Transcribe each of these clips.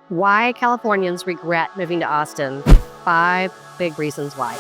Why Californians regret moving to Austin. 5 big reasons why.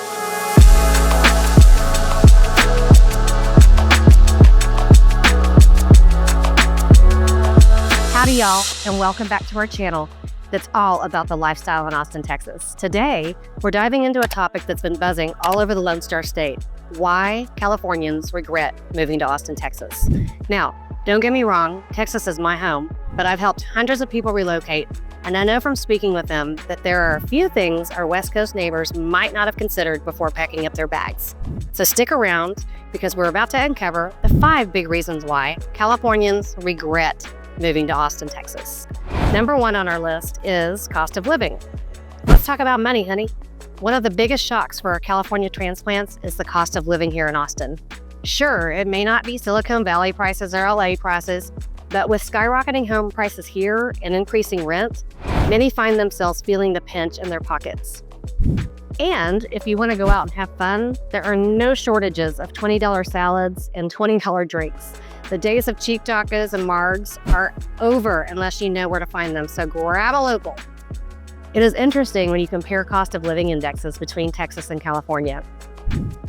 Howdy y'all, and welcome back to our channel that's all about the lifestyle in Austin, Texas. Today, we're diving into a topic that's been buzzing all over the Lone Star State. Why Californians regret moving to Austin, Texas. Now, don't get me wrong, Texas is my home, but I've helped hundreds of people relocate, and I know from speaking with them that there are a few things our West Coast neighbors might not have considered before packing up their bags. So stick around, because we're about to uncover the 5 big reasons why Californians regret moving to Austin, Texas. Number 1 on our list is cost of living. Let's talk about money, honey. One of the biggest shocks for our California transplants is the cost of living here in Austin. Sure, it may not be Silicon Valley prices or LA prices, but with skyrocketing home prices here and increasing rent, many find themselves feeling the pinch in their pockets. And if you want to go out and have fun, there are no shortages of $20 salads and $20 drinks. The days of cheap tacos and margs are over unless you know where to find them, so grab a local. It is interesting when you compare cost of living indexes between Texas and California.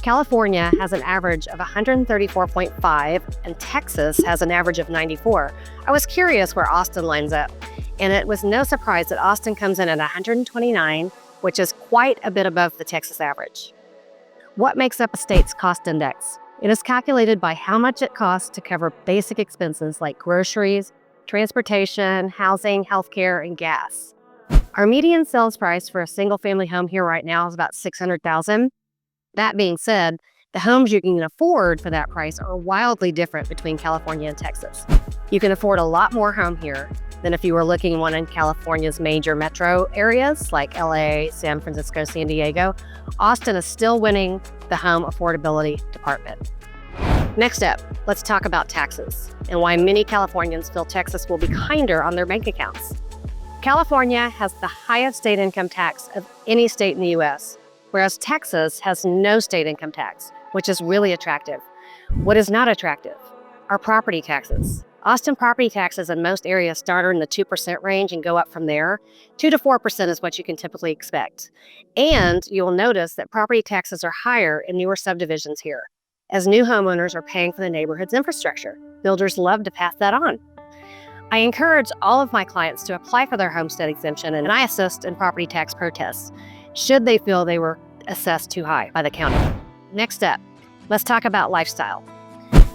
California has an average of 134.5 and Texas has an average of 94. I was curious where Austin lines up, and it was no surprise that Austin comes in at 129, which is quite a bit above the Texas average. What makes up a state's cost index? It is calculated by how much it costs to cover basic expenses like groceries, transportation, housing, healthcare, and gas. Our median sales price for a single-family home here right now is about $600,000. That being said, the homes you can afford for that price are wildly different between California and Texas. You can afford a lot more home here than if you were looking one in California's major metro areas like LA, San Francisco, San Diego. Austin is still winning the home affordability department. Next up, let's talk about taxes and why many Californians feel Texas will be kinder on their bank accounts. California has the highest state income tax of any state in the U.S., whereas Texas has no state income tax, which is really attractive. What is not attractive are property taxes. Austin property taxes in most areas start in the 2% range and go up from there. 2 to 4% is what you can typically expect. And you'll notice that property taxes are higher in newer subdivisions here, as new homeowners are paying for the neighborhood's infrastructure. Builders love to pass that on. I encourage all of my clients to apply for their homestead exemption, and I assist in property tax protests should they feel they were assessed too high by the county. Next up, let's talk about lifestyle.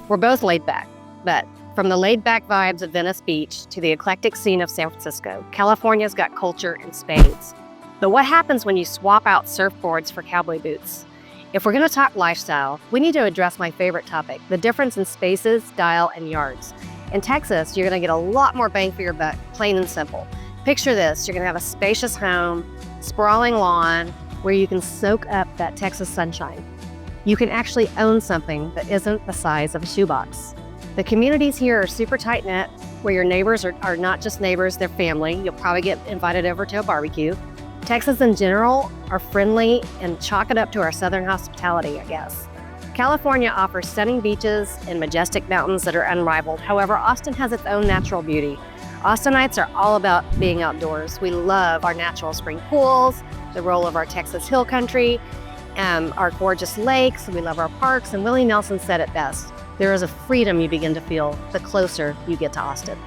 We're both laid back, but from the laid-back vibes of Venice Beach to the eclectic scene of San Francisco, California's got culture in spades. But what happens when you swap out surfboards for cowboy boots? If we're going to talk lifestyle, we need to address my favorite topic, the difference in spaces, style, and yards. In Texas, you're going to get a lot more bang for your buck, plain and simple. Picture this, you're going to have a spacious home, sprawling lawn, where you can soak up that Texas sunshine. You can actually own something that isn't the size of a shoebox. The communities here are super tight-knit, where your neighbors are not just neighbors, they're family. You'll probably get invited over to a barbecue. Texas in general are friendly and chalk it up to our southern hospitality, I guess. California offers stunning beaches and majestic mountains that are unrivaled. However, Austin has its own natural beauty. Austinites are all about being outdoors. We love our natural spring pools, the roll of our Texas hill country, our gorgeous lakes. We love our parks, and Willie Nelson said it best. There is a freedom you begin to feel the closer you get to Austin.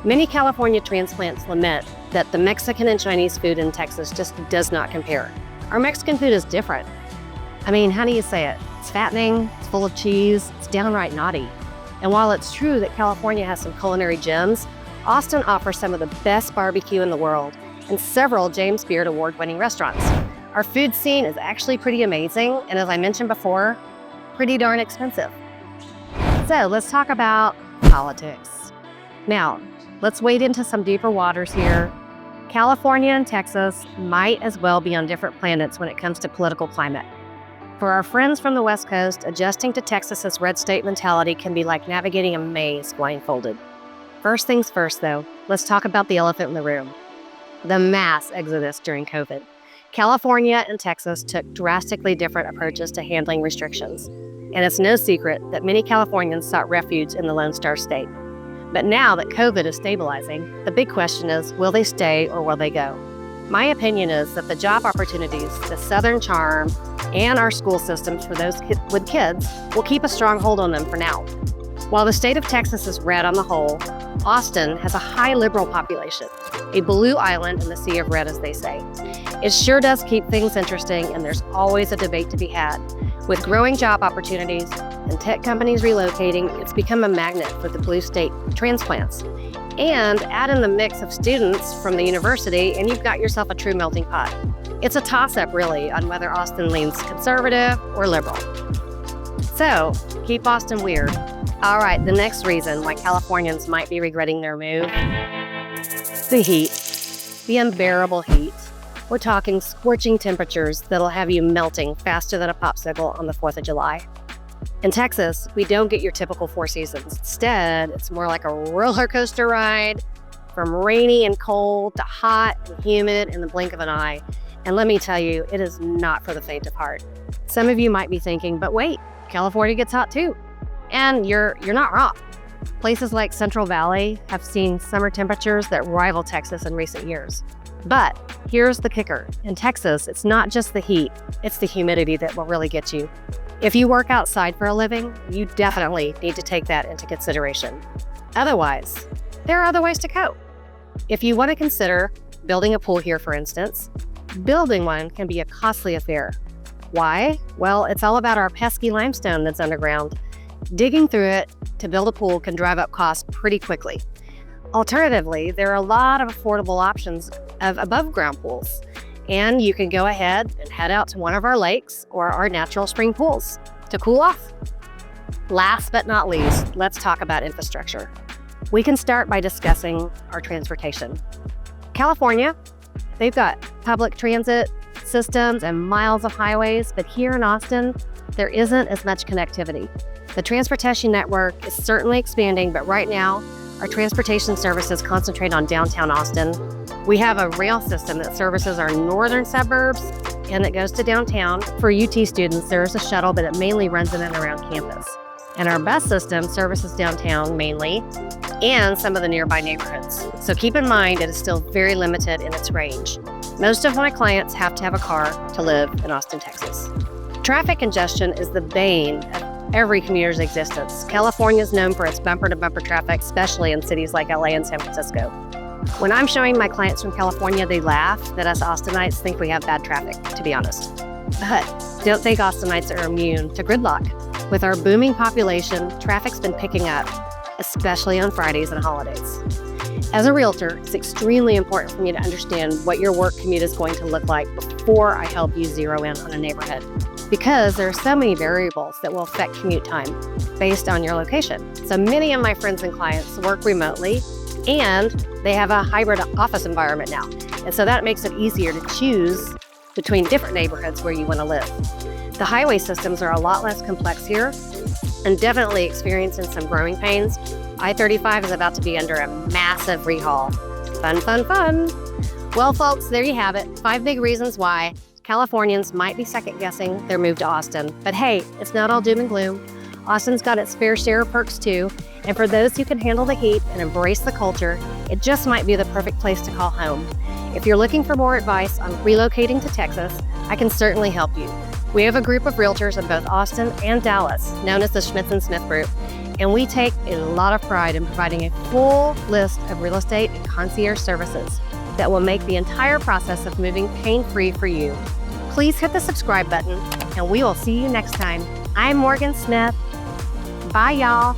Many California transplants lament that the Mexican and Chinese food in Texas just does not compare. Our Mexican food is different. I mean, how do you say it? It's fattening, it's full of cheese, it's downright naughty. And while it's true that California has some culinary gems, Austin offers some of the best barbecue in the world and several James Beard award-winning restaurants. Our food scene is actually pretty amazing, and as I mentioned before, pretty darn expensive. So let's talk about politics. Now, let's wade into some deeper waters here. California and Texas might as well be on different planets when it comes to political climate. For our friends from the West Coast, adjusting to Texas's red state mentality can be like navigating a maze blindfolded. First things first, though, let's talk about the elephant in the room, the mass exodus during COVID. California and Texas took drastically different approaches to handling restrictions, and it's no secret that many Californians sought refuge in the Lone Star State. But now that COVID is stabilizing, the big question is, will they stay or will they go? My opinion is that the job opportunities, the Southern charm, and our school systems for those with kids will keep a strong hold on them for now. While the state of Texas is red on the whole, Austin has a high liberal population, a blue island in the sea of red, as they say. It sure does keep things interesting, and there's always a debate to be had. With growing job opportunities and tech companies relocating, it's become a magnet for the blue state transplants. And add in the mix of students from the university, and you've got yourself a true melting pot. It's a toss-up, really, on whether Austin leans conservative or liberal. So, keep Austin weird. All right, the next reason why Californians might be regretting their move: the heat, the unbearable heat. We're talking scorching temperatures that'll have you melting faster than a popsicle on the 4th of July. In Texas, we don't get your typical 4 seasons. Instead, it's more like a roller coaster ride, from rainy and cold to hot and humid in the blink of an eye. And let me tell you, it is not for the faint of heart. Some of you might be thinking, but wait, California gets hot too. And you're not wrong. Places like Central Valley have seen summer temperatures that rival Texas in recent years. But here's the kicker. In Texas, it's not just the heat, it's the humidity that will really get you. If you work outside for a living, you definitely need to take that into consideration. Otherwise, there are other ways to cope. If you want to consider building a pool here, for instance, building one can be a costly affair. Why? Well, it's all about our pesky limestone that's underground. Digging through it to build a pool can drive up costs pretty quickly. Alternatively, there are a lot of affordable options of above-ground pools, and you can go ahead and head out to one of our lakes or our natural spring pools to cool off. Last but not least, let's talk about infrastructure. We can start by discussing our transportation. California, they've got public transit systems and miles of highways, but here in Austin, there isn't as much connectivity. The transportation network is certainly expanding, but right now, our transportation services concentrate on downtown Austin. We have a rail system that services our northern suburbs and that goes to downtown. For UT students, there's a shuttle, but it mainly runs in and around campus. And our bus system services downtown mainly and some of the nearby neighborhoods. So keep in mind, it is still very limited in its range. Most of my clients have to have a car to live in Austin, Texas. Traffic congestion is the bane of every commuter's existence. California is known for its bumper-to-bumper traffic, especially in cities like LA and San Francisco. When I'm showing my clients from California, they laugh that us Austinites think we have bad traffic, to be honest. But don't think Austinites are immune to gridlock. With our booming population, traffic's been picking up, especially on Fridays and holidays. As a realtor, it's extremely important for me to understand what your work commute is going to look like before I help you zero in on a neighborhood, because there are so many variables that will affect commute time based on your location. So many of my friends and clients work remotely, and they have a hybrid office environment now. And so that makes it easier to choose between different neighborhoods where you want to live. The highway systems are a lot less complex here and definitely experiencing some growing pains. I-35 is about to be under a massive rehaul. Fun, fun, fun. Well, folks, there you have it. 5 big reasons why Californians might be second-guessing their move to Austin. But hey, it's not all doom and gloom. Austin's got its fair share of perks too. And for those who can handle the heat and embrace the culture, it just might be the perfect place to call home. If you're looking for more advice on relocating to Texas, I can certainly help you. We have a group of realtors in both Austin and Dallas, known as the Schmitz and Smith Group, and we take a lot of pride in providing a full list of real estate and concierge services that will make the entire process of moving pain-free for you. Please hit the subscribe button, and we will see you next time. I'm Morgan Smith. Bye, y'all.